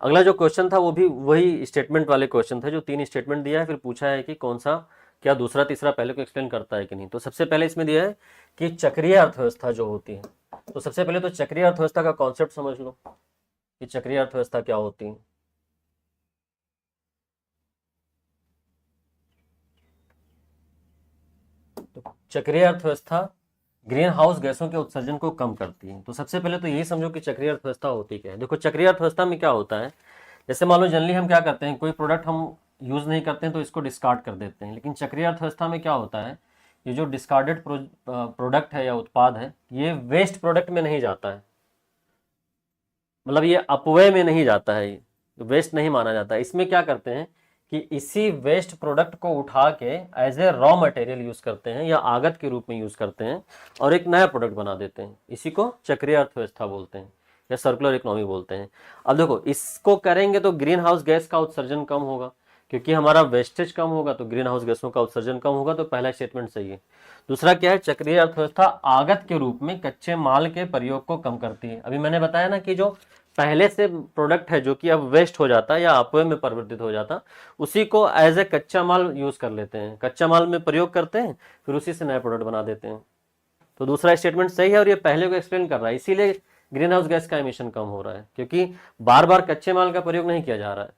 अगला जो क्वेश्चन था वो भी वही स्टेटमेंट वाले क्वेश्चन थे, जो 3 स्टेटमेंट दिया है, फिर पूछा है कि कौन सा क्या दूसरा तीसरा पहले को एक्सप्लेन करता है कि नहीं। तो सबसे पहले इसमें दिया है कि चक्रीय अर्थव्यवस्था जो होती है, तो सबसे पहले तो चक्रीय अर्थव्यवस्था का कॉन्सेप्ट समझ लो कि चक्रीय अर्थव्यवस्था क्या होती है। तो चक्रीय अर्थव्यवस्था ग्रीन हाउस गैसों के उत्सर्जन को कम करती है। तो सबसे पहले तो यही समझो कि चक्रीय अर्थव्यवस्था होती क्या है। देखो चक्रीय अर्थव्यवस्था में क्या होता है, जैसे मान लो जनरली हम क्या करते हैं, कोई प्रोडक्ट हम यूज नहीं करते हैं तो इसको डिस्कार्ड कर देते हैं, लेकिन चक्रीय अर्थव्यवस्था में क्या होता है, ये जो डिस्कार्डेड प्रोडक्ट है या उत्पाद है, ये वेस्ट प्रोडक्ट में नहीं जाता है, मतलब ये अपव्यय में नहीं जाता है, ये वेस्ट नहीं माना जाता है। इसमें क्या करते हैं कि इसी वेस्ट प्रोडक्ट को उठा के as a raw material use करते हैं या आगत के रूप में यूज करते हैं और एक नया प्रोडक्ट बना देते हैं। इसी को चक्रीय अर्थव्यवस्था बोलते हैं या सर्कुलर इकोनॉमी बोलते हैं। अब देखो इसको करेंगे तो ग्रीन हाउस गैस का उत्सर्जन कम होगा, क्योंकि हमारा वेस्टेज कम होगा तो ग्रीन हाउस गैसों का उत्सर्जन कम होगा। तो पहला स्टेटमेंट सही है। दूसरा क्या है, चक्रीय अर्थव्यवस्था आगत के रूप में कच्चे माल के प्रयोग को कम करती है। अभी मैंने बताया ना कि जो पहले से प्रोडक्ट है जो कि अब वेस्ट हो जाता है या अपव्यय में परिवर्तित हो जाता, उसी को एज ए कच्चा माल यूज कर लेते हैं, कच्चा माल में प्रयोग करते हैं, फिर उसी से नया प्रोडक्ट बना देते हैं। तो दूसरा स्टेटमेंट सही है और ये पहले को एक्सप्लेन कर रहा है, इसीलिए ग्रीन हाउस गैस का एमिशन कम हो रहा है, क्योंकि बार बार कच्चे माल का प्रयोग नहीं किया जा रहा है।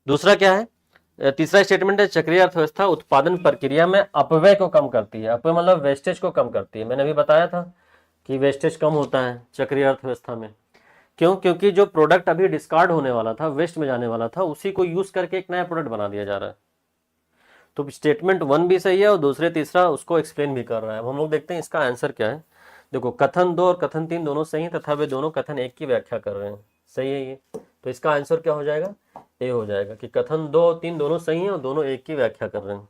दूसरा क्या है, तीसरा स्टेटमेंट है चक्रीय अर्थव्यवस्था उत्पादन प्रक्रिया में अपव्यय को कम करती है। अपव्यय मतलब वेस्टेज को कम करती है। मैंने अभी बताया था कि वेस्टेज कम होता है चक्रीय अर्थव्यवस्था में। क्यों? क्योंकि जो प्रोडक्ट अभी डिस्कार्ड होने वाला था, वेस्ट में जाने वाला था, उसी को यूज करके एक नया प्रोडक्ट बना दिया जा रहा है। तो स्टेटमेंट 1 भी सही है और दूसरे तीसरा उसको एक्सप्लेन भी कर रहा है। अब हम लोग देखते हैं इसका आंसर क्या है। देखो कथन 2 और कथन 3 दोनों सही हैं तथा वे दोनों कथन 1 की व्याख्या कर रहे हैं। सही है ये। तो इसका आंसर क्या हो जाएगा, ए हो जाएगा कि कथन 2 और 3 दोनों सही हैं और दोनों 1 की व्याख्या कर रहे हैं।